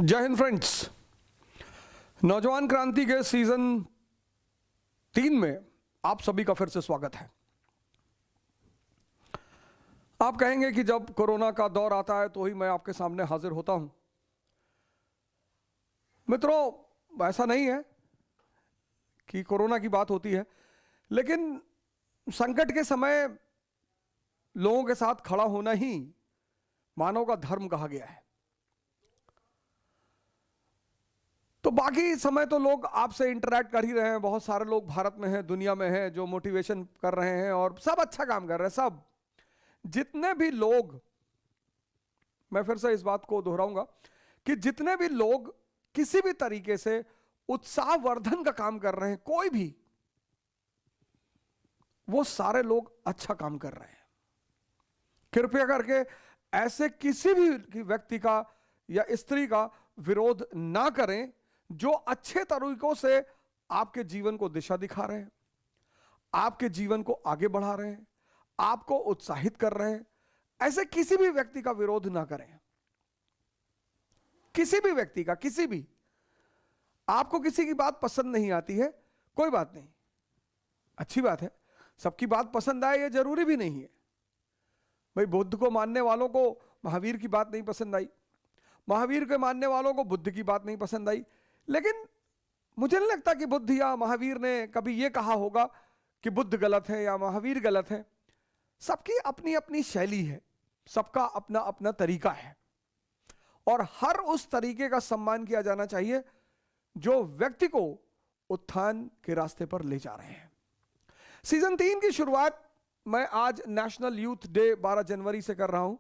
जय हिंद फ्रेंड्स। नौजवान क्रांति के सीजन 3 में आप सभी का फिर से स्वागत है। आप कहेंगे कि जब कोरोना का दौर आता है तो ही मैं आपके सामने हाजिर होता हूं। मित्रों, ऐसा नहीं है कि कोरोना की बात होती है, लेकिन संकट के समय लोगों के साथ खड़ा होना ही मानव का धर्म कहा गया है। तो बाकी समय तो लोग आपसे इंटरैक्ट कर ही रहे हैं। बहुत सारे लोग भारत में हैं, दुनिया में हैं, जो मोटिवेशन कर रहे हैं और सब अच्छा काम कर रहे हैं। सब जितने भी लोग, मैं फिर से इस बात को दोहराऊंगा कि जितने भी लोग किसी भी तरीके से उत्साहवर्धन का काम कर रहे हैं, कोई भी, वो सारे लोग अच्छा काम कर रहे हैं। कृपया करके ऐसे किसी भी व्यक्ति का या स्त्री का विरोध ना करें जो अच्छे तरीकों से आपके जीवन को दिशा दिखा रहे हैं, आपके जीवन को आगे बढ़ा रहे हैं, आपको उत्साहित कर रहे हैं। ऐसे किसी भी व्यक्ति का विरोध ना करें। किसी भी व्यक्ति का, किसी भी, आपको किसी की बात पसंद नहीं आती है, कोई बात नहीं, अच्छी बात है। सबकी बात पसंद आए ये जरूरी भी नहीं है। भाई, बुद्ध को मानने वालों को महावीर की बात नहीं पसंद आई, महावीर के मानने वालों को बुद्ध की बात नहीं पसंद आई, लेकिन मुझे नहीं लगता कि बुद्ध या महावीर ने कभी यह कहा होगा कि बुद्ध गलत है या महावीर गलत है। सबकी अपनी अपनी शैली है, सबका अपना अपना तरीका है और हर उस तरीके का सम्मान किया जाना चाहिए जो व्यक्ति को उत्थान के रास्ते पर ले जा रहे हैं। सीजन 3 की शुरुआत मैं आज नेशनल यूथ डे 12 जनवरी से कर रहा हूं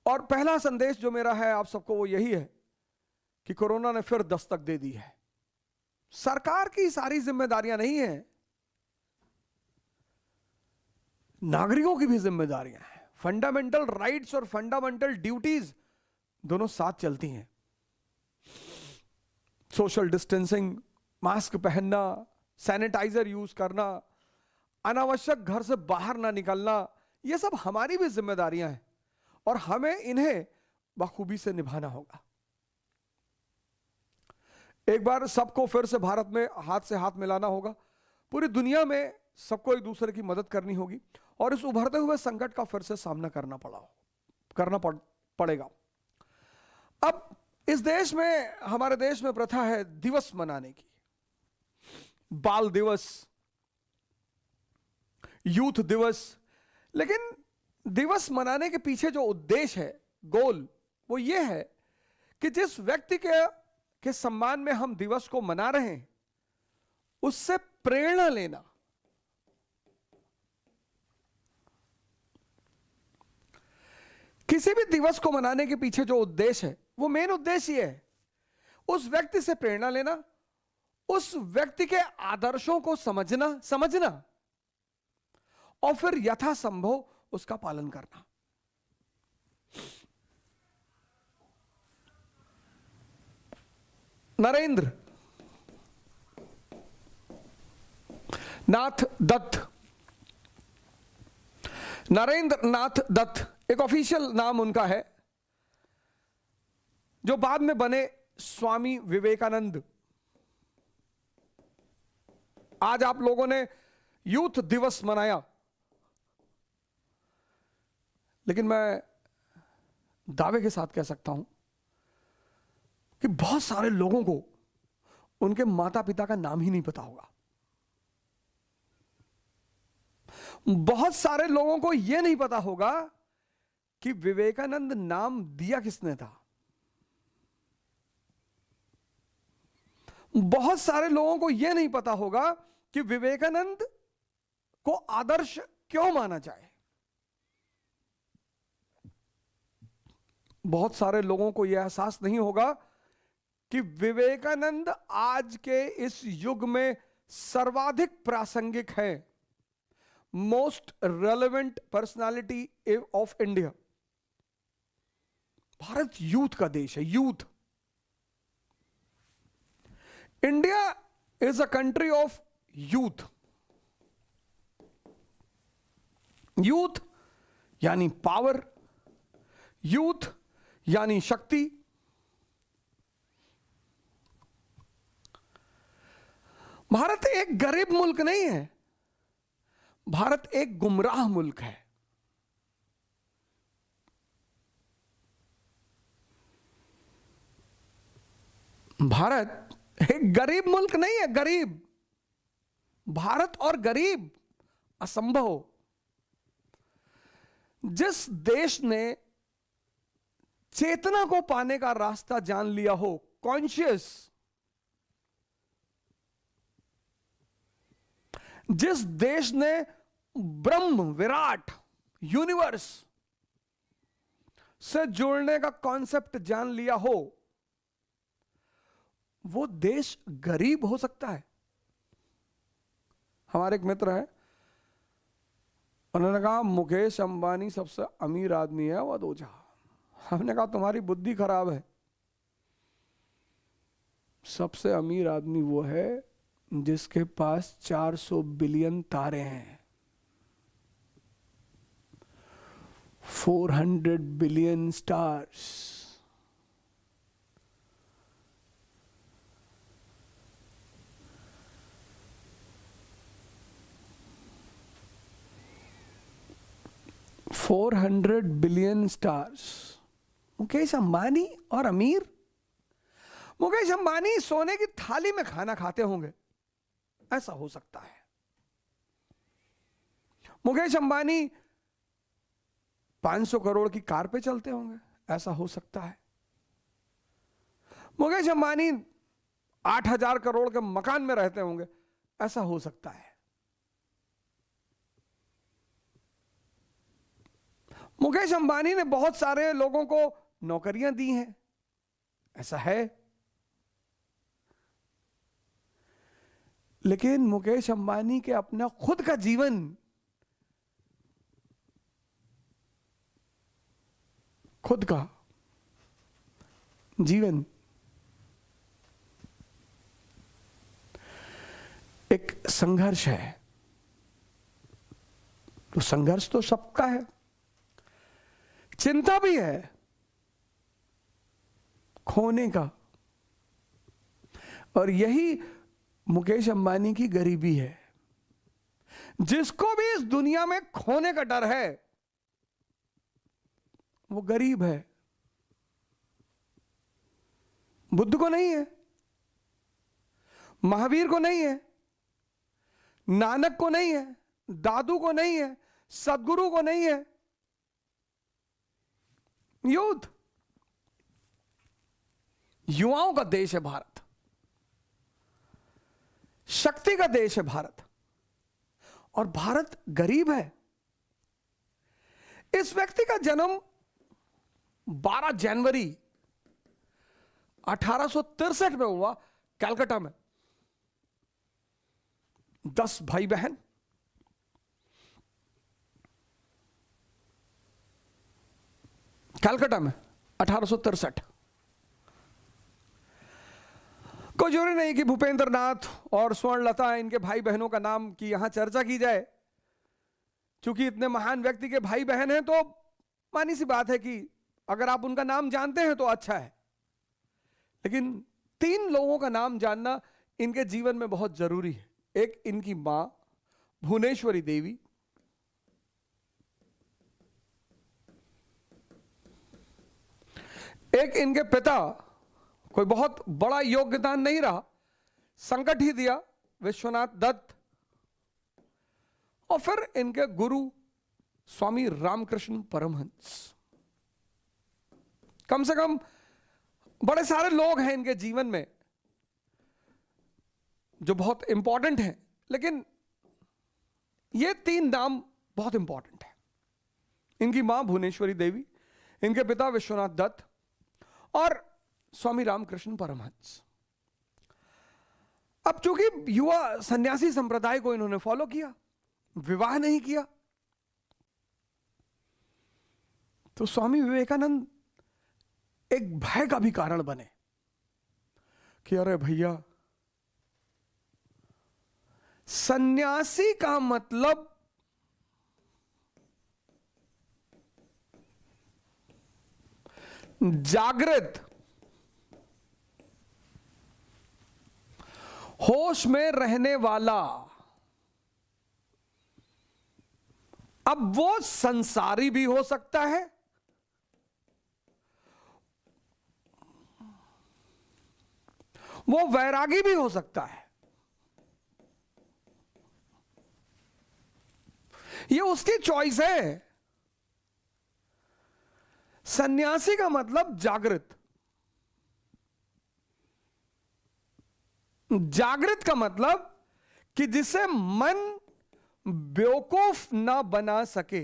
और पहला संदेश जो मेरा है आप सबको वो यही है कि कोरोना ने फिर दस्तक दे दी है। सरकार की सारी जिम्मेदारियां नहीं है, नागरिकों की भी जिम्मेदारियां हैं। फंडामेंटल राइट्स और फंडामेंटल ड्यूटीज दोनों साथ चलती हैं। सोशल डिस्टेंसिंग, मास्क पहनना, सैनिटाइजर यूज करना, अनावश्यक घर से बाहर ना निकलना, ये सब हमारी भी जिम्मेदारियां हैं और हमें इन्हें बखूबी से निभाना होगा। एक बार सबको फिर से भारत में हाथ से हाथ मिलाना होगा। पूरी दुनिया में सबको एक दूसरे की मदद करनी होगी और इस उभरते हुए संकट का फिर से सामना करना पड़ेगा। अब इस देश में, हमारे देश में प्रथा है दिवस मनाने की। बाल दिवस, यूथ दिवस, लेकिन दिवस मनाने के पीछे जो उद्देश्य है, गोल, वो ये है कि जिस व्यक्ति के सम्मान में हम दिवस को मना रहे हैं उससे प्रेरणा लेना। किसी भी दिवस को मनाने के पीछे जो उद्देश्य है, वो मेन उद्देश्य ये है, उस व्यक्ति से प्रेरणा लेना, उस व्यक्ति के आदर्शों को समझना और फिर यथासंभव उसका पालन करना। नरेंद्र नाथ दत्त एक ऑफिशियल नाम उनका है, जो बाद में बने स्वामी विवेकानंद। आज आप लोगों ने यूथ दिवस मनाया, लेकिन मैं दावे के साथ कह सकता हूं कि बहुत सारे लोगों को उनके माता पिता का नाम ही नहीं पता होगा। बहुत सारे लोगों को यह नहीं पता होगा कि विवेकानंद नाम दिया किसने था। बहुत सारे लोगों को यह नहीं पता होगा कि विवेकानंद को आदर्श क्यों माना जाए। बहुत सारे लोगों को यह एहसास नहीं होगा कि विवेकानंद आज के इस युग में सर्वाधिक प्रासंगिक है, most relevant personality of India. Bharat youth का देश है, youth. India is a country of youth. Youth यानी पावर, यूथ यानी शक्ति। भारत एक गरीब मुल्क नहीं है, भारत एक गुमराह मुल्क है। भारत एक गरीब मुल्क नहीं है, गरीब। भारत और गरीब असंभव। जिस देश ने चेतना को पाने का रास्ता जान लिया हो, कॉन्शियस, जिस देश ने ब्रह्म, विराट, यूनिवर्स से जुड़ने का कॉन्सेप्ट जान लिया हो, वो देश गरीब हो सकता है। हमारे एक मित्र हैं, उन्होंने कहा मुकेश अंबानी सबसे अमीर आदमी है वदोजा। हमने कहा तुम्हारी बुद्धि खराब है। सबसे अमीर आदमी वो है जिसके पास 400 बिलियन तारे हैं, 400 billion stars. $400 billion stars. Mukesh Ambani और अमीर। मुकेश अंबानी सोने की थाली में खाना खाते होंगे, ऐसा हो सकता है। मुकेश अंबानी 500 करोड़ की कार पे चलते होंगे, ऐसा हो सकता है। मुकेश अंबानी 8,000 करोड़ के मकान में रहते होंगे, ऐसा हो सकता है। मुकेश अंबानी ने बहुत सारे लोगों को नौकरियां दी हैं, ऐसा है। लेकिन मुकेश अंबानी के अपना खुद का जीवन, खुद का जीवन एक संघर्ष है। तो संघर्ष तो सबका है, चिंता भी है खोने का। और यही मुकेश अंबानी की गरीबी है। जिसको भी इस दुनिया में खोने का डर है वो गरीब है। बुद्ध को नहीं है, महावीर को नहीं है, नानक को नहीं है, दादू को नहीं है, सदगुरु को नहीं है। यूथ, युवाओं का देश है भारत, शक्ति का देश है भारत, और भारत गरीब है। इस व्यक्ति का जन्म 12 जनवरी 1863 में हुआ, कलकत्ता में। 10 भाई बहन, कलकत्ता में 1863। कोई जरूरी नहीं कि भूपेंद्र नाथ और स्वर्णलता इनके भाई बहनों का नाम की यहां चर्चा की जाए। क्योंकि इतने महान व्यक्ति के भाई बहन हैं तो मानी सी बात है कि अगर आप उनका नाम जानते हैं तो अच्छा है। लेकिन 3 लोगों का नाम जानना इनके जीवन में बहुत जरूरी है। एक इनकी मां भुवनेश्वरी देवी, एक इनके पिता, कोई बहुत बड़ा योगदान नहीं रहा, संकट ही दिया, विश्वनाथ दत्त, और फिर इनके गुरु स्वामी रामकृष्ण परमहंस। कम से कम बड़े सारे लोग हैं इनके जीवन में जो बहुत इंपॉर्टेंट हैं, लेकिन ये 3 नाम बहुत इंपॉर्टेंट है। इनकी मां भुवनेश्वरी देवी, इनके पिता विश्वनाथ दत्त और स्वामी रामकृष्ण परमहंस। अब चूंकि युवा सन्यासी संप्रदाय को इन्होंने फॉलो किया, विवाह नहीं किया, तो स्वामी विवेकानंद एक भय का भी कारण बने कि अरे भैया, सन्यासी का मतलब जागृत, होश में रहने वाला। अब वो संसारी भी हो सकता है, वो वैरागी भी हो सकता है। ये उसकी चॉइस है। सन्यासी का मतलब जागृत, जागृत का मतलब कि जिसे मन बेवकूफ ना बना सके।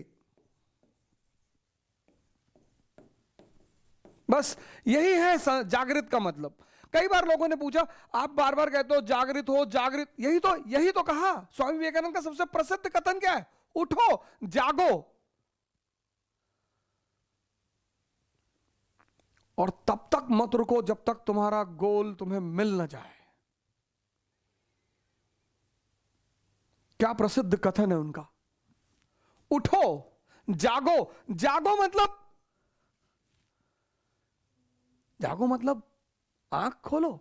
बस यही है जागृत का मतलब। कई बार लोगों ने पूछा, आप बार बार कहते हो जागृत हो जागृत, यही तो कहा। स्वामी विवेकानंद का सबसे प्रसिद्ध कथन क्या है? उठो, जागो। और तब तक मत रुको जब तक तुम्हारा गोल तुम्हें मिल ना जाए। क्या प्रसिद्ध कथन है उनका। उठो, जागो। जागो मतलब आंख खोलो।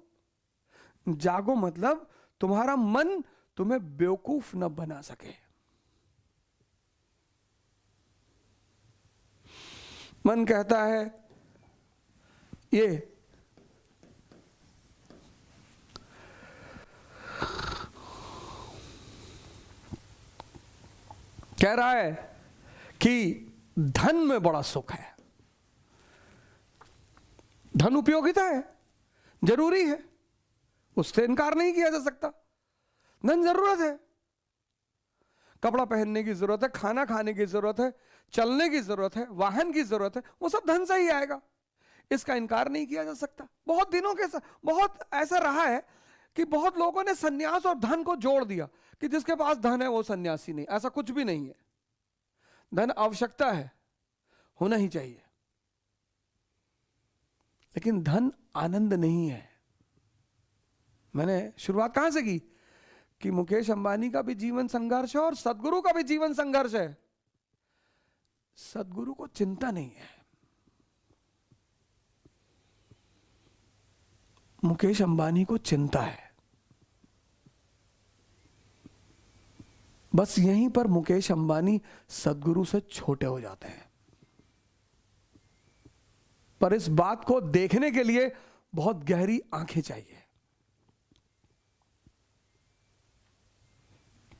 जागो मतलब तुम्हारा मन तुम्हें बेवकूफ न बना सके। मन कहता है ये कह रहा है कि धन में बड़ा सुख है, धन उपयोगिता है, जरूरी है, उससे इनकार नहीं किया जा सकता। धन जरूरत है, कपड़ा पहनने की जरूरत है, खाना खाने की जरूरत है, चलने की जरूरत है, वाहन की जरूरत है, वो सब धन से ही आएगा, इसका इनकार नहीं किया जा सकता। बहुत दिनों के बहुत ऐसा रहा है कि बहुत लोगों ने सन्यास और धन को जोड़ दिया कि जिसके पास धन है वो सन्यासी नहीं। ऐसा कुछ भी नहीं है। धन आवश्यकता है, होना ही चाहिए, लेकिन धन आनंद नहीं है। मैंने शुरुआत कहां से की कि मुकेश अंबानी का भी जीवन संघर्ष है और सदगुरु का भी जीवन संघर्ष है। सदगुरु को चिंता नहीं है, मुकेश अंबानी को चिंता है। बस यहीं पर मुकेश अंबानी सदगुरु से छोटे हो जाते हैं। पर इस बात को देखने के लिए बहुत गहरी आंखें चाहिए।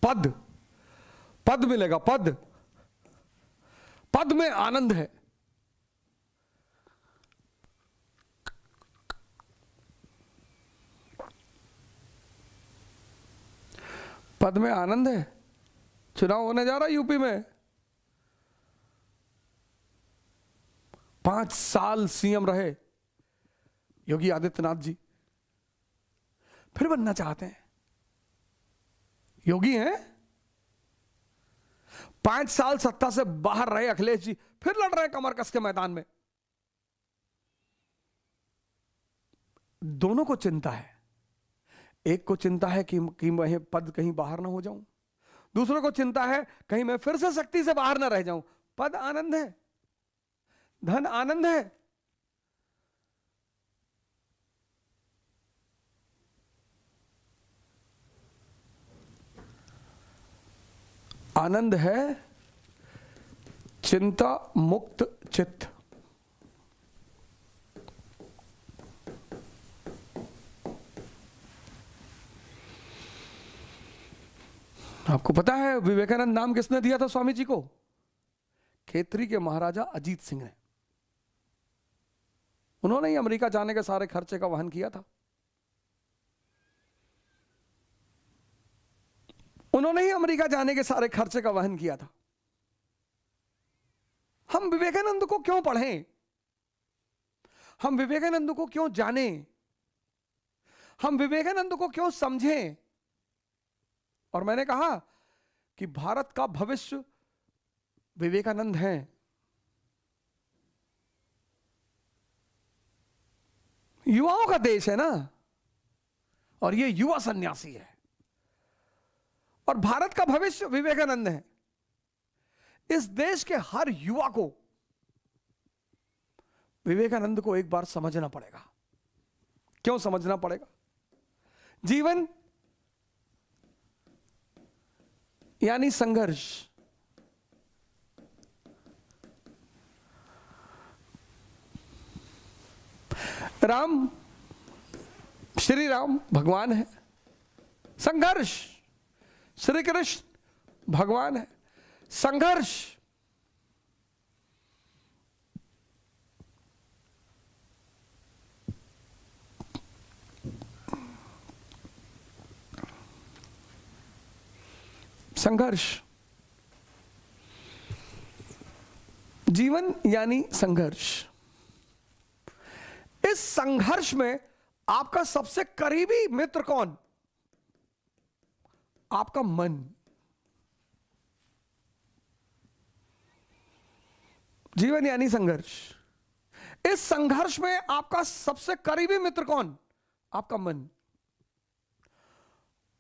पद मिलेगा, पद में आनंद है। पद में आनंद है। चुनाव होने जा रहा है यूपी में, 5 साल सीएम रहे योगी आदित्यनाथ जी, फिर बनना चाहते हैं। योगी हैं, 5 साल सत्ता से बाहर रहे अखिलेश जी, फिर लड़ रहे हैं कमर कस के मैदान में। दोनों को चिंता है। एक को चिंता है कि मैं पद कहीं बाहर ना हो जाऊं, दूसरों को चिंता है कहीं मैं फिर से शक्ति से बाहर ना रह जाऊं। पद आनंद है, धन आनंद है। आनंद है चिंता मुक्त चित्त। आपको पता है विवेकानंद नाम किसने दिया था स्वामी जी को? खेतरी के महाराजा अजीत सिंह ने। उन्होंने ही अमेरिका जाने के सारे खर्चे का वहन किया था। उन्होंने ही अमेरिका जाने के सारे खर्चे का वहन किया था। हम विवेकानंद को क्यों पढ़ें? हम विवेकानंद को क्यों जानें? हम विवेकानंद को क्यों समझें? और मैंने कहा कि भारत का भविष्य विवेकानंद हैं। युवाओं का देश है ना, और ये युवा सन्यासी है, और भारत का भविष्य विवेकानंद है। इस देश के हर युवा को विवेकानंद को एक बार समझना पड़ेगा। क्यों समझना पड़ेगा? जीवन यानी संघर्ष। राम, श्री राम भगवान है, संघर्ष। श्री कृष्ण भगवान है, संघर्ष। संघर्ष, जीवन यानी संघर्ष। इस संघर्ष में आपका सबसे करीबी मित्र कौन? आपका मन। जीवन यानी संघर्ष। इस संघर्ष में आपका सबसे करीबी मित्र कौन? आपका मन।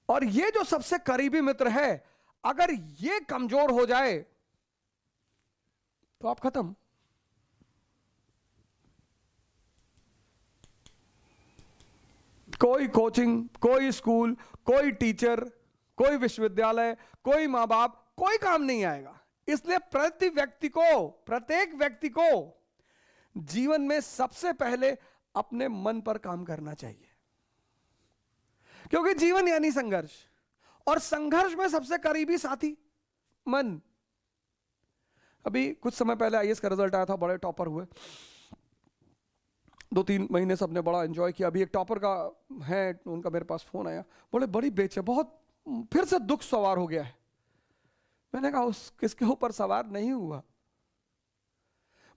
और ये जो सबसे करीबी मित्र है, अगर ये कमजोर हो जाए तो आप खत्म। कोई कोचिंग, कोई स्कूल, कोई टीचर, कोई विश्वविद्यालय, कोई मां बाप, कोई काम नहीं आएगा। इसलिए प्रत्येक व्यक्ति को जीवन में सबसे पहले अपने मन पर काम करना चाहिए, क्योंकि जीवन यानी संघर्ष, और संघर्ष में सबसे करीबी साथी मन। अभी कुछ समय पहले आईएएस का रिजल्ट आया था, बड़े टॉपर हुए। 2-3 महीने सबने बड़ा एंजॉय किया। अभी एक टॉपर का है, उनका मेरे पास फोन आया, बोले बड़ी बेचैन, बहुत फिर से दुख सवार हो गया है। मैंने कहा उस किसके ऊपर सवार नहीं हुआ?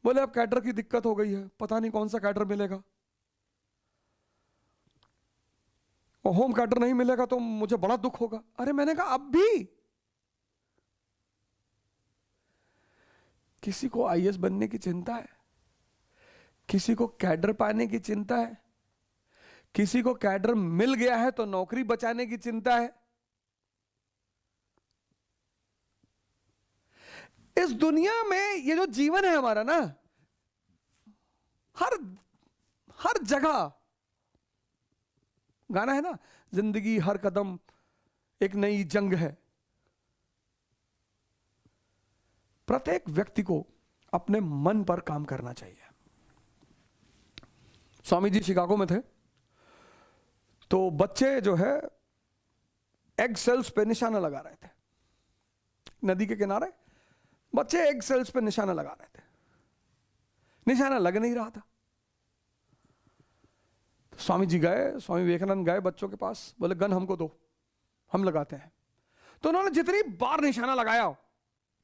बोले अब कैडर की दिक्कत हो गई है, पता नहीं कौन सा कैडर मिलेगा, और होम कैडर नहीं मिलेगा तो मुझे बड़ा दुख होगा। अरे मैंने कहा अब भी किसी को आईएएस बनने की चिंता है, किसी को कैडर पाने की चिंता है, किसी को कैडर मिल गया है तो नौकरी बचाने की चिंता है। इस दुनिया में ये जो जीवन है हमारा ना, हर जगह गाना है ना, जिंदगी हर कदम एक नई जंग है। प्रत्येक व्यक्ति को अपने मन पर काम करना चाहिए। स्वामी जी शिकागो में थे, तो बच्चे जो है एग सेल्स पे निशाना लगा रहे थे। नदी के किनारे बच्चे एग सेल्स पे निशाना लगा रहे थे, निशाना लग नहीं रहा था। तो स्वामी जी गए, स्वामी विवेकानंद गए बच्चों के पास, बोले गन हमको दो, हम लगाते हैं। तो उन्होंने जितनी बार निशाना लगाया,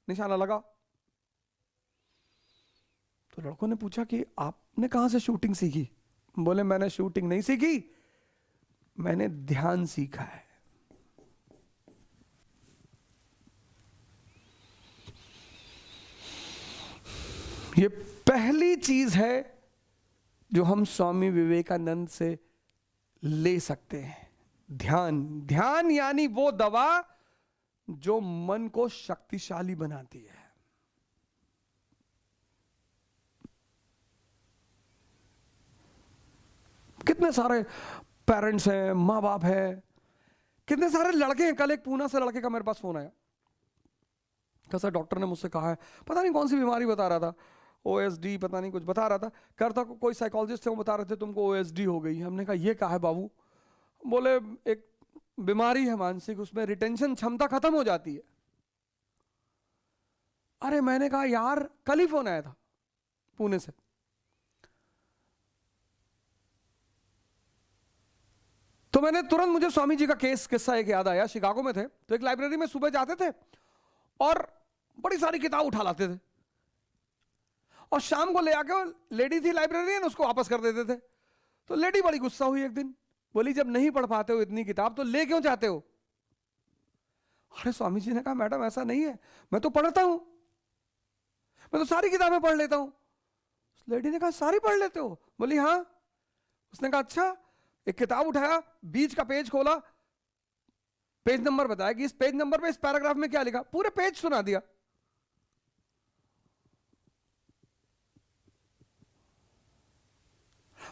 निशाना लगा। तो लड़कों ने पूछा कि आपने कहां से शूटिंग सीखी? बोले मैंने शूटिंग नहीं सीखी, मैंने ध्यान सीखा है। ये पहली चीज है जो हम स्वामी विवेकानंद से ले सकते हैं, ध्यान। ध्यान यानी वो दवा जो मन को शक्तिशाली बनाती है। कितने सारे पेरेंट्स हैं, मां बाप हैं, कितने सारे लड़के हैं। कल एक पूना से लड़के का मेरे पास फोन आया, कैसा डॉक्टर ने मुझसे कहा है, पता नहीं कौन सी बीमारी बता रहा था, ओएसडी पता नहीं कुछ बता रहा था, करता कोई साइकोलॉजिस्ट थे, वो बता रहे थे तुमको ओएसडी हो गई। हमने कहा ये कहा है बाबू? बोले एक बीमारी है मानसिक, उसमें रिटेंशन क्षमता खत्म हो जाती है। अरे मैंने कहा यार कल ही फोन आया था पुणे से। तो मैंने तुरंत, मुझे स्वामी जी का किस्सा एक याद आया। शिकागो में थे तो एक लाइब्रेरी में सुबह जाते थे और बड़ी सारी किताब उठा लाते थे, और शाम को ले आके लेडी थी लाइब्रेरियन, उसको वापस कर देते थे। तो लेडी बड़ी गुस्सा हुई एक दिन, बोली जब नहीं पढ़ पाते हो इतनी किताब तो ले क्यों जाते हो? अरे स्वामी जी ने कहा मैडम ऐसा नहीं है, मैं तो पढ़ता हूं, मैं तो सारी किताबें पढ़ लेता हूं। लेडी ने कहा सारी पढ़ लेते हो? बोली हाँ। उसने कहा अच्छा। एक किताब उठाया, बीच का पेज खोला, पेज नंबर बताया कि इस पेज नंबर पे इस पैराग्राफ में क्या लिखा, पूरे पेज सुना दिया।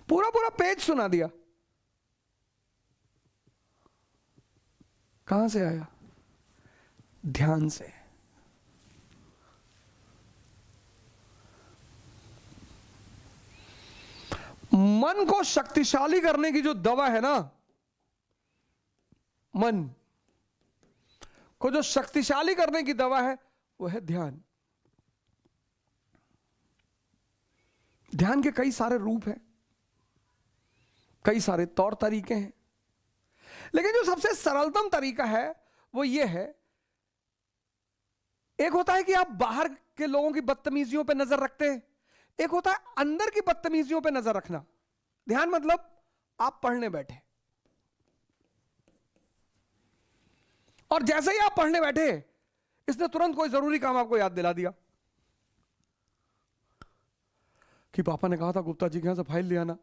पूरा पूरा पेज सुना दिया। कहां से आया? ध्यान से। मन को शक्तिशाली करने की जो दवा है ना, मन को जो शक्तिशाली करने की दवा है वो है ध्यान। ध्यान के कई सारे रूप हैं, कई सारे तौर तरीके हैं, लेकिन जो सबसे सरलतम तरीका है वो ये है, एक होता है कि आप बाहर के लोगों की बदतमीजियों पे नजर रखते हैं, एक होता है अंदर की बदतमीजियों पे नजर रखना। ध्यान मतलब आप पढ़ने बैठे और जैसे ही आप पढ़ने बैठे, इसने तुरंत कोई जरूरी काम आपको याद दिला दिया कि पापा ने कहा था गुप्ता जी के यहां से फाइल ले आना।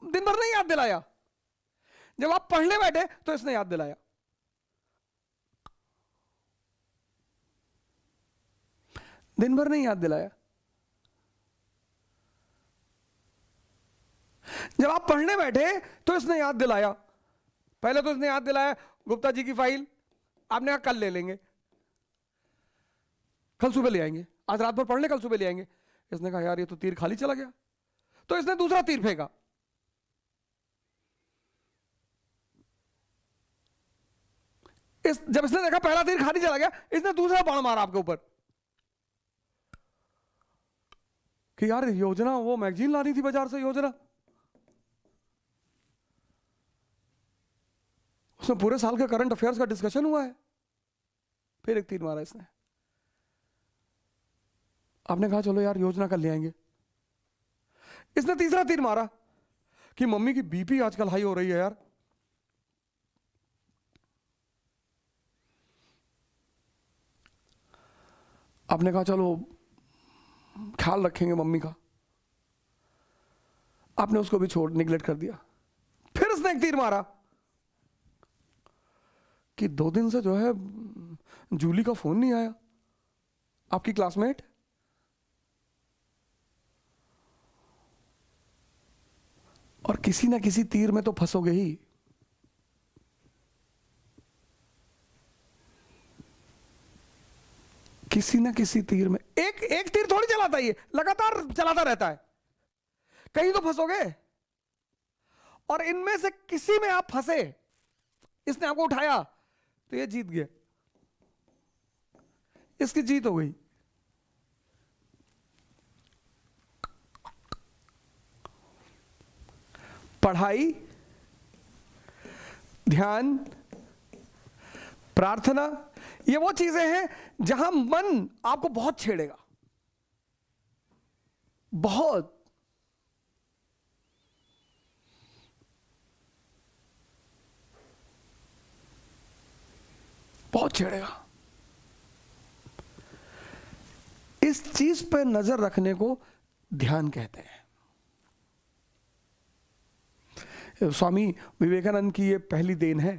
दिन भर नहीं याद दिलाया, जब आप पढ़ने बैठे तो इसने याद दिलाया। दिन भर नहीं याद दिलाया, जब आप पढ़ने बैठे तो इसने याद दिलाया। पहले तो इसने याद दिलाया गुप्ता जी की फाइल, आपने कहा कल ले लेंगे, कल सुबह ले आएंगे, आज रात भर पढ़ ले, कल सुबह ले आएंगे। इसने कहा यार ये तो तीर खाली चला गया, तो इसने दूसरा तीर फेंका। जब इसने देखा पहला तीर खाली चला गया, इसने दूसरा बाण मारा आपके ऊपर कि यार योजना, वो मैगजीन लानी थी बाजार से, योजना। उसमें पूरे साल के करंट अफेयर्स का डिस्कशन हुआ है। फिर एक तीर मारा इसने, आपने कहा चलो यार योजना कल ले आएंगे। इसने तीसरा तीर मारा कि मम्मी की बीपी आजकल हाई हो रही है यार। आपने कहा चलो ख्याल रखेंगे मम्मी का, आपने उसको भी छोड़ निगलेक्ट कर दिया। फिर उसने एक तीर मारा कि 2 दिन से जो है जूली का फोन नहीं आया, आपकी क्लासमेट। और किसी ना किसी तीर में तो फंसोगे ही। किसी ना किसी तीर में, एक तीर थोड़ी चलाता है, ये लगातार चलाता रहता है, कहीं तो फंसोगे। और इनमें से किसी में आप फंसे, इसने आपको उठाया तो ये जीत गया, इसकी जीत हो गई। पढ़ाई, ध्यान, प्रार्थना, ये वो चीजें हैं जहां मन आपको बहुत छेड़ेगा, बहुत। बहुत छेड़ेगा। इस चीज पर नजर रखने को ध्यान कहते हैं। स्वामी विवेकानंद की ये पहली देन है।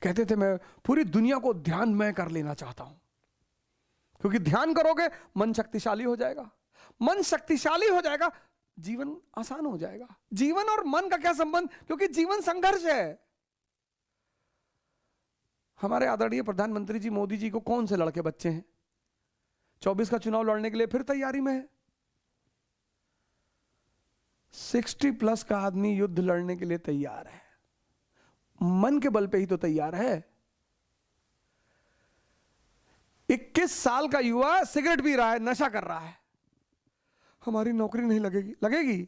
कहते थे मैं पूरी दुनिया को ध्यान में कर लेना चाहता हूं, क्योंकि ध्यान करोगे मन शक्तिशाली हो जाएगा, मन शक्तिशाली हो जाएगा, जीवन आसान हो जाएगा। जीवन और मन का क्या संबंध? क्योंकि जीवन संघर्ष है। हमारे आदरणीय प्रधानमंत्री जी मोदी जी को कौन से लड़के बच्चे हैं? 24 का चुनाव लड़ने के लिए फिर तैयारी में है। 60+ का आदमी युद्ध लड़ने के लिए तैयार है, मन के बल पे ही तो तैयार है। 21 साल का युवा सिगरेट पी रहा है, नशा कर रहा है, हमारी नौकरी नहीं लगेगी। लगेगी।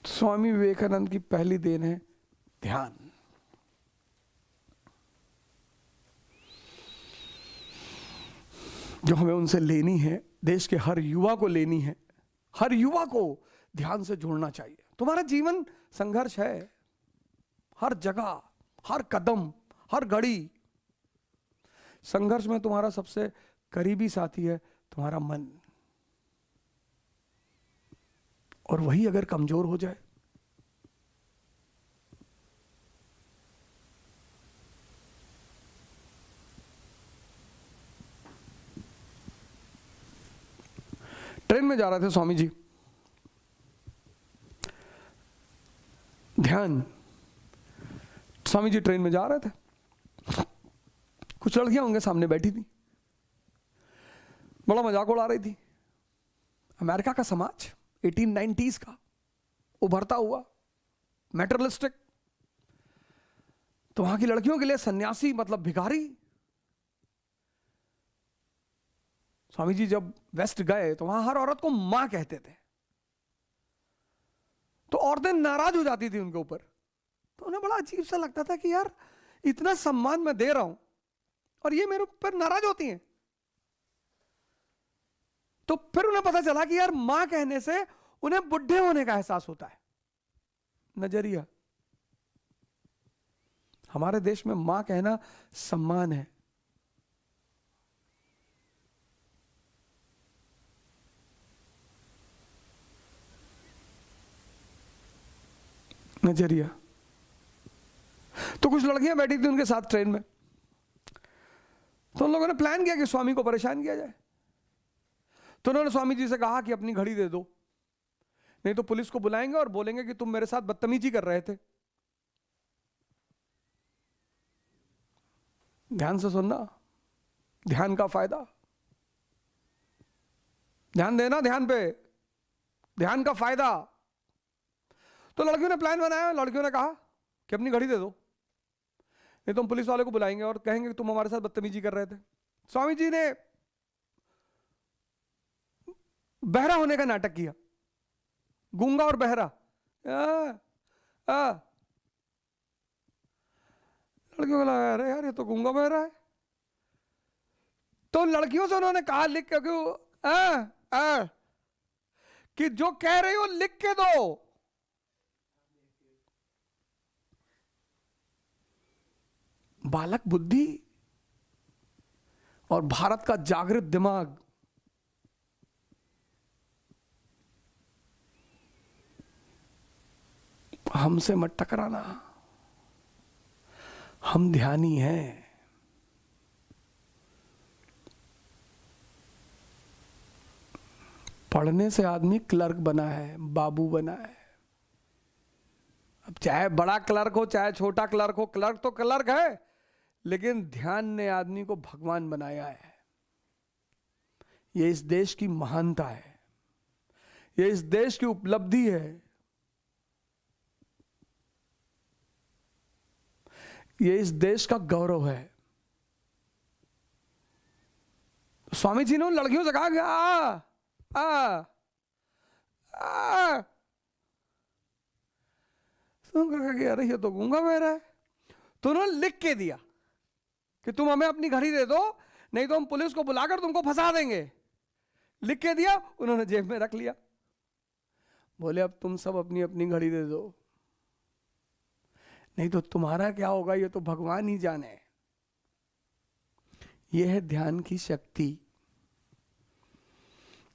स्वामी विवेकानंद की पहली देन है ध्यान। जो हमें उनसे लेनी है, देश के हर युवा को लेनी है। हर युवा को ध्यान से जोड़ना चाहिए। तुम्हारा जीवन संघर्ष है, हर जगह, हर कदम, हर घड़ी संघर्ष में तुम्हारा सबसे करीबी साथी है तुम्हारा मन। और वही अगर कमजोर हो जाए, ट्रेन में जा रहे थे स्वामी जी, ध्यान, स्वामी जी ट्रेन में जा रहे थे, कुछ लड़कियां उनके सामने बैठी थी, बड़ा मजाक उड़ा रही थी। अमेरिका का समाज 1890s का उभरता हुआ मैटरलिस्टिक, तो वहां की लड़कियों के लिए सन्यासी मतलब भिखारी। स्वामी जी जब वेस्ट गए तो वहां हर औरत को मां कहते थे, तो औरतें नाराज हो जाती थी उनके ऊपर। तो उन्हें बड़ा अजीब सा लगता था कि यार इतना सम्मान मैं दे रहा हूं और ये मेरे ऊपर नाराज होती हैं। तो फिर उन्हें पता चला कि यार मां कहने से उन्हें बुढ़े होने का एहसास होता है। नजरिया, हमारे देश में मां कहना सम्मान है। नजरिया। तो कुछ लड़कियां बैठी थी उनके साथ ट्रेन में, तो उन लोगों ने प्लान किया कि स्वामी को परेशान किया जाए। तो उन्होंने स्वामी जी से कहा कि अपनी घड़ी दे दो, नहीं तो पुलिस को बुलाएंगे और बोलेंगे कि तुम मेरे साथ बदतमीजी कर रहे थे। ध्यान से सुनना, ध्यान का फायदा, ध्यान देना ध्यान पे, ध्यान का फायदा। तो लड़कियों ने प्लान बनाया, लड़कियों ने कहा कि अपनी घड़ी दे दो, नहीं तो हम पुलिस वाले को बुलाएंगे और कहेंगे कि तुम हमारे साथ बदतमीजी कर रहे थे। स्वामी जी ने बहरा होने का नाटक किया, गूंगा और बहरा। लड़कियों को लगा अरे यार ये तो गूंगा बहरा है। तो लड़कियों से उन्होंने कहा लिख के कि जो कह रही हो लिख के दो। बालक बुद्धि और भारत का जागृत दिमाग, हमसे मत टकराना, हम ध्यानी हैं। पढ़ने से आदमी क्लर्क बना है, बाबू बना है। अब चाहे बड़ा क्लर्क हो चाहे छोटा क्लर्क हो, क्लर्क तो क्लर्क है, लेकिन ध्यान ने आदमी को भगवान बनाया है। यह इस देश की महानता है, यह इस देश की उपलब्धि है, यह इस देश का गौरव है। स्वामी जी ने उन लड़कियों से कहा कि अरे ये तो गूंगा बहरा है। तो उन्होंने लिख के दिया कि तुम हमें अपनी घड़ी दे दो, नहीं तो हम पुलिस को बुलाकर तुमको फंसा देंगे। लिख के दिया, उन्होंने जेब में रख लिया। बोले अब तुम सब अपनी अपनी घड़ी दे दो, नहीं तो तुम्हारा क्या होगा ये तो भगवान ही जाने। यह है ध्यान की शक्ति।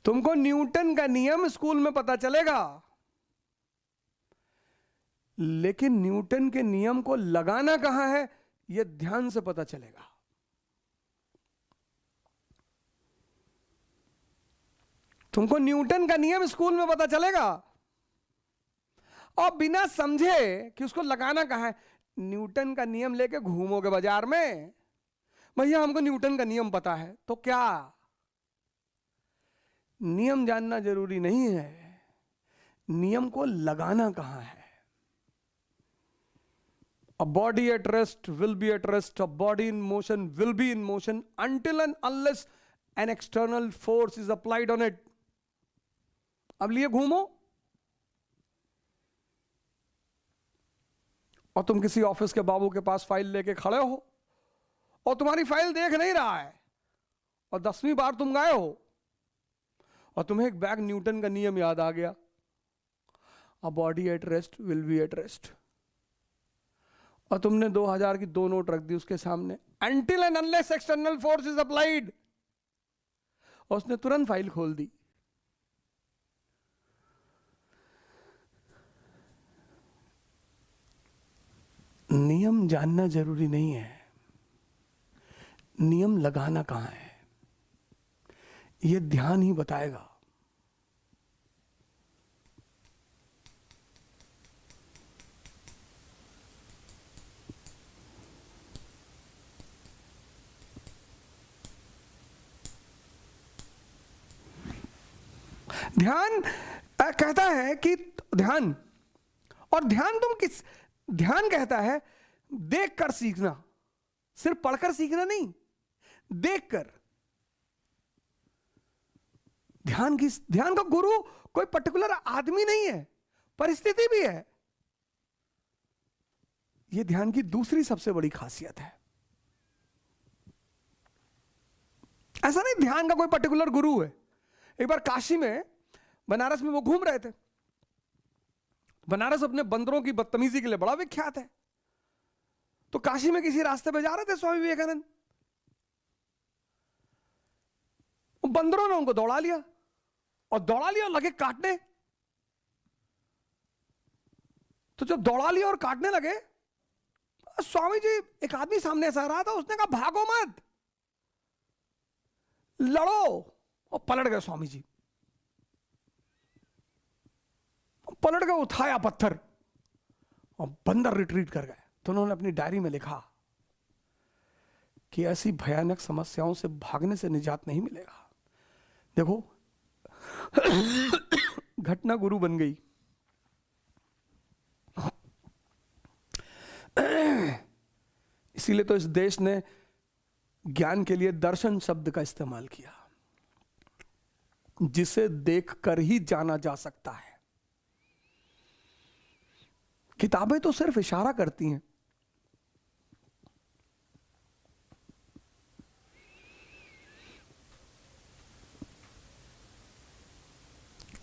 तुमको न्यूटन का नियम स्कूल में पता चलेगा, लेकिन न्यूटन के नियम को लगाना कहां है यह ध्यान से पता चलेगा। तुमको न्यूटन का नियम स्कूल में पता चलेगा और बिना समझे कि उसको लगाना कहां है, न्यूटन का नियम लेके घूमोगे बाजार में, भैया हमको न्यूटन का नियम पता है, तो क्या नियम जानना जरूरी नहीं है, नियम को लगाना कहां है। A body at rest will be at rest, a body in motion will be in motion until and unless an external force is applied on it. अब लिए घूमो और तुम किसी ऑफिस के बाबू के पास फाइल लेके खड़े हो और तुम्हारी फाइल देख नहीं रहा है और 10वीं बार तुम गए हो और तुम्हें एक बैग न्यूटन का नियम याद आ गया, a body at rest will be at rest, और तुमने 2000 की 2 नोट रख दी उसके सामने, until and unless external force is applied, और उसने तुरंत फाइल खोल दी। नियम जानना जरूरी नहीं है, नियम लगाना कहां है यह ध्यान ही बताएगा। ध्यान कहता है कि ध्यान, और ध्यान तुम किस, ध्यान कहता है देखकर सीखना, सिर्फ पढ़कर सीखना नहीं, देखकर। ध्यान का गुरु कोई पर्टिकुलर आदमी नहीं है, परिस्थिति भी है। यह ध्यान की दूसरी सबसे बड़ी खासियत है। ऐसा नहीं ध्यान का कोई पर्टिकुलर गुरु है। एक बार काशी में, बनारस में वो घूम रहे थे। बनारस अपने बंदरों की बदतमीजी के लिए बड़ा विख्यात है। तो काशी में किसी रास्ते पे जा रहे थे स्वामी विवेकानंद, बंदरों ने उनको दौड़ा लिया और लगे काटने। तो जब दौड़ा लिया और काटने लगे, स्वामी जी, एक आदमी सामने से आ रहा था, उसने कहा भागो मत, लड़ो। और पलट गए स्वामी जी, पलट गए, उठाया पत्थर और बंदर रिट्रीट कर गए। तो उन्होंने अपनी डायरी में लिखा कि ऐसी भयानक समस्याओं से भागने से निजात नहीं मिलेगा। देखो घटना गुरु बन गई। इसीलिए तो इस देश ने ज्ञान के लिए दर्शन शब्द का इस्तेमाल किया, जिसे देखकर ही जाना जा सकता है। किताबें तो सिर्फ इशारा करती हैं,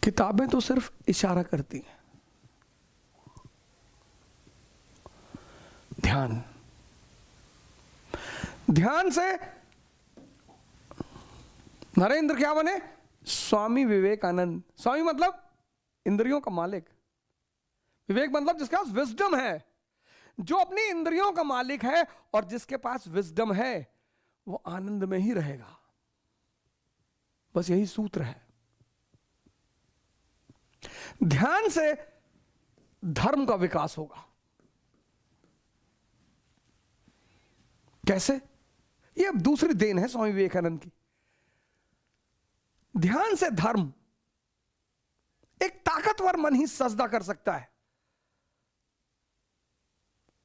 किताबें तो सिर्फ इशारा करती हैं। ध्यान, ध्यान से नरेंद्र क्या बने? स्वामी विवेकानंद। स्वामी मतलब इंद्रियों का मालिक, विवेक मतलब जिसके पास विजडम है। जो अपनी इंद्रियों का मालिक है और जिसके पास विजडम है, वो आनंद में ही रहेगा। बस यही सूत्र है। ध्यान से धर्म का विकास होगा। कैसे? ये अब दूसरी देन है स्वामी विवेकानंद की। ध्यान से धर्म, एक ताकतवर मन ही सजदा कर सकता है।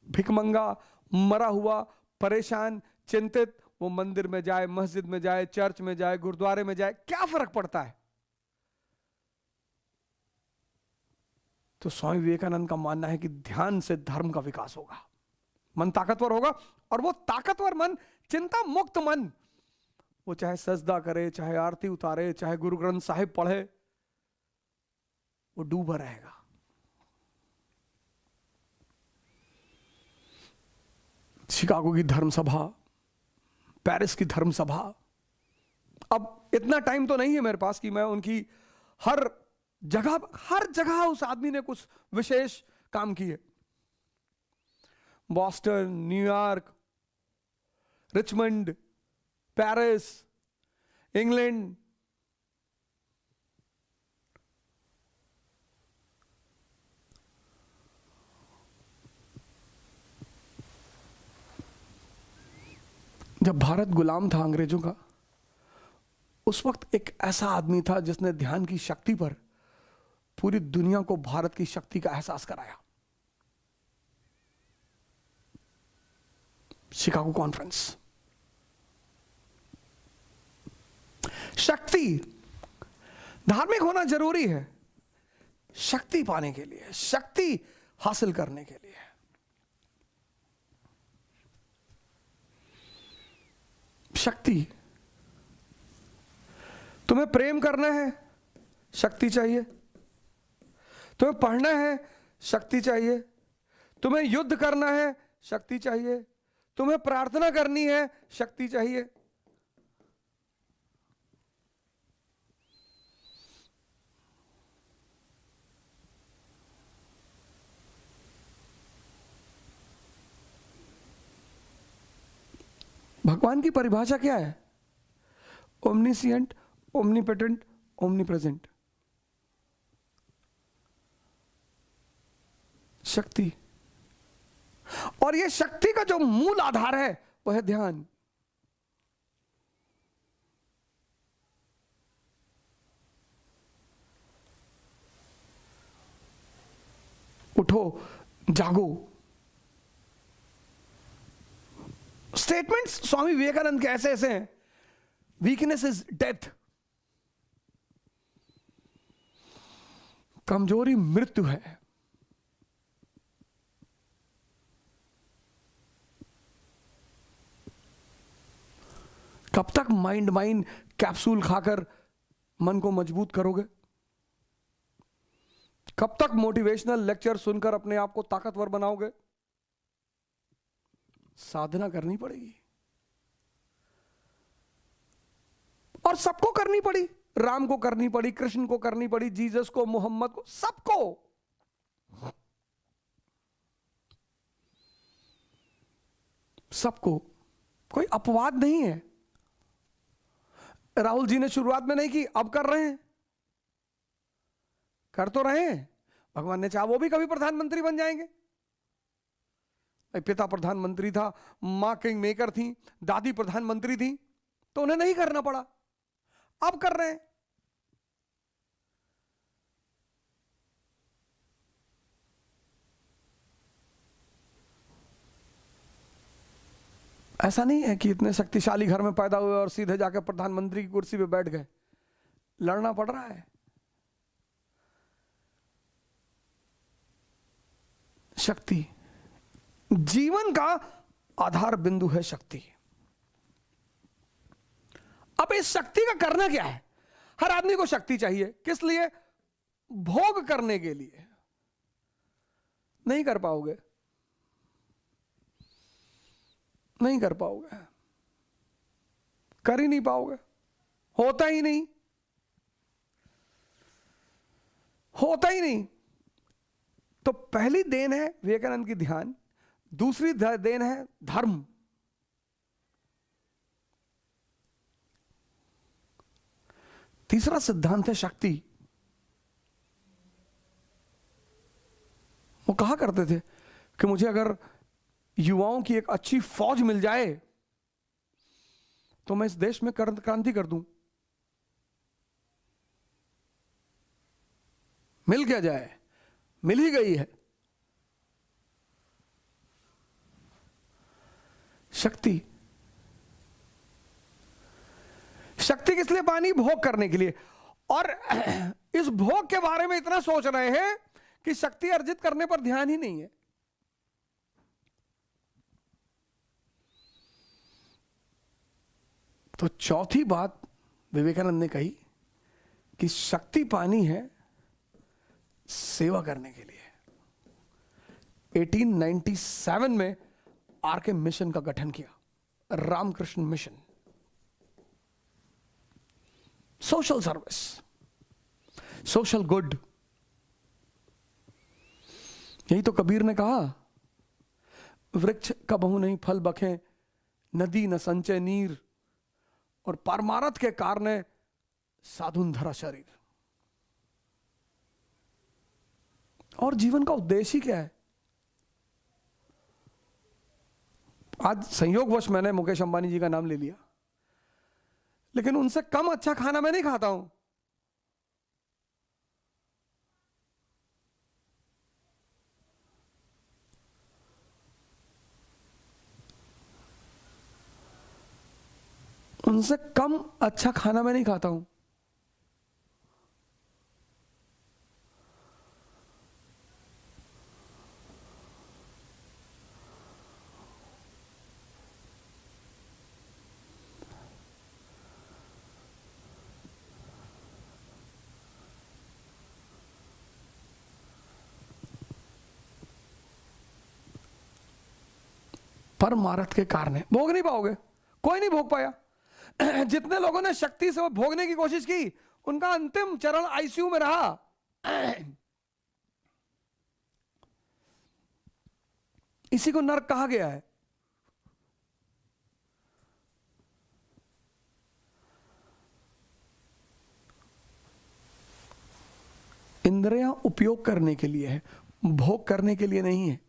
भिकमंगा, मरा हुआ, परेशान, चिंतित, वो मंदिर में जाए, मस्जिद में जाए, चर्च में जाए, गुरुद्वारे में जाए, क्या फर्क पड़ता है? तो स्वामी विवेकानंद का मानना है कि ध्यान से धर्म का विकास होगा, मन ताकतवर होगा। और वो ताकतवर मन, चिंता मुक्त मन, वो चाहे सजदा करे, चाहे आरती उतारे, चाहे गुरु ग्रंथ साहिब पढ़े, वो डूबा रहेगा। शिकागो की धर्म सभा, पेरिस की धर्म सभा, अब इतना टाइम तो नहीं है मेरे पास कि मैं उनकी हर जगह उस आदमी ने कुछ विशेष काम किए। Boston, New York, Richmond, Paris, England, जब भारत गुलाम था अंग्रेजों का, उस वक्त एक ऐसा आदमी था जिसने ध्यान की शक्ति पर पूरी दुनिया को भारत की शक्ति का एहसास कराया। Chicago conference. शक्ति, धार्मिक होना जरूरी है शक्ति पाने के लिए, शक्ति हासिल करने के लिए। शक्ति, तुम्हें प्रेम करना है, शक्ति चाहिए। तुम्हें पढ़ना है, शक्ति चाहिए। तुम्हें युद्ध करना है, शक्ति चाहिए। तुम्हें प्रार्थना करनी है, शक्ति चाहिए। भगवान की परिभाषा क्या है? ओमनिसिएंट, ओमनीपोटेंट, ओमनीप्रेजेंट। शक्ति, और यह शक्ति का जो मूल आधार है वह है ध्यान। उठो, जागो। स्टेटमेंट्स स्वामी विवेकानंद के ऐसे ऐसे हैं। वीकनेस इज डेथ, कमजोरी मृत्यु है। कब तक माइंड कैप्सूल खाकर मन को मजबूत करोगे? कब तक मोटिवेशनल लेक्चर सुनकर अपने आप को ताकतवर बनाओगे? साधना करनी पड़ेगी, और सबको करनी पड़ी। राम को करनी पड़ी, कृष्ण को करनी पड़ी, जीसस को, मोहम्मद को, सबको। सबको, कोई अपवाद नहीं है। राहुल जी ने शुरुआत में नहीं की, अब कर रहे हैं, कर तो रहे हैं। भगवान ने चाहा वो भी कभी प्रधानमंत्री बन जाएंगे। पिता प्रधानमंत्री था, मां किंग मेकर थी, दादी प्रधानमंत्री थी, तो उन्हें नहीं करना पड़ा, अब कर रहे हैं। ऐसा नहीं है कि इतने शक्तिशाली घर में पैदा हुए और सीधे जाकर प्रधानमंत्री की कुर्सी पे बैठ गए। लड़ना पड़ रहा है। शक्ति जीवन का आधार बिंदु है। शक्ति, अब इस शक्ति का करना क्या है? हर आदमी को शक्ति चाहिए, किस लिए? भोग करने के लिए। नहीं कर पाओगे, नहीं कर पाओगे, कर ही नहीं पाओगे, होता ही नहीं, होता ही नहीं। तो पहली देन है विवेकानंद की ध्यान, दूसरी देन है धर्म, तीसरा सिद्धांत है शक्ति। वो कहा करते थे कि मुझे अगर युवाओं की एक अच्छी फौज मिल जाए तो मैं इस देश में क्रांति कर दूं। मिल क्या जाए, मिल ही गई है शक्ति। शक्ति किस लिए पानी? भोग करने के लिए। और इस भोग के बारे में इतना सोच रहे हैं कि शक्ति अर्जित करने पर ध्यान ही नहीं है। तो चौथी बात विवेकानंद ने कही कि शक्ति पानी है सेवा करने के लिए। 1897 में आरके मिशन का गठन किया, Ramakrishna mission, social service, social good. यही तो कबीर ने कहा, वृक्ष कबहु नहीं फल बखे, नदी न संचय नीर, और परमारथ के कारण साधुन धरा शरीर। और जीवन का उद्देश्य ही क्या है? आज संयोगवश मैंने मुकेश अंबानी जी का नाम ले लिया, लेकिन उनसे कम अच्छा खाना मैं नहीं खाता हूं। उनसे कम अच्छा खाना मैं नहीं खाता हूं। परमारथ के कारण है, भोग नहीं पाओगे, कोई नहीं भोग पाया। जितने लोगों ने शक्ति से भोगने की कोशिश की, उनका अंतिम चरण आईसीयू में रहा। इसी को नरक कहा गया है। इंद्रियां उपयोग करने के लिए है, भोग करने के लिए नहीं है।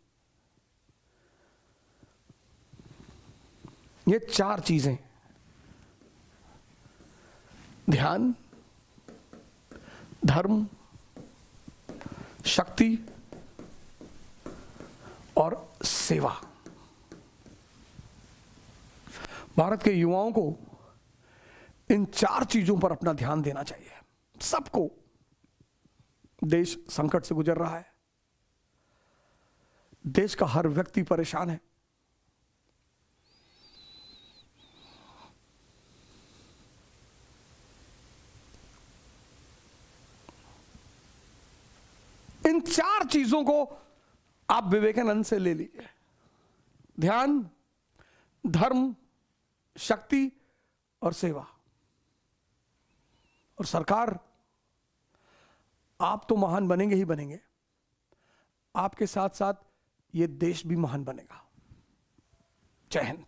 ये चार चीजें, ध्यान, धर्म, शक्ति और सेवा। भारत के युवाओं को इन 4 चीजों पर अपना ध्यान देना चाहिए। सबको, देश संकट से गुजर रहा है, देश का हर व्यक्ति परेशान है, इन 4 चीजों को आप विवेकानंद से ले लीजिए। ध्यान, धर्म, शक्ति और सेवा। और सरकार, आप तो महान बनेंगे ही बनेंगे, आपके साथ साथ ये देश भी महान बनेगा। जय हिंद।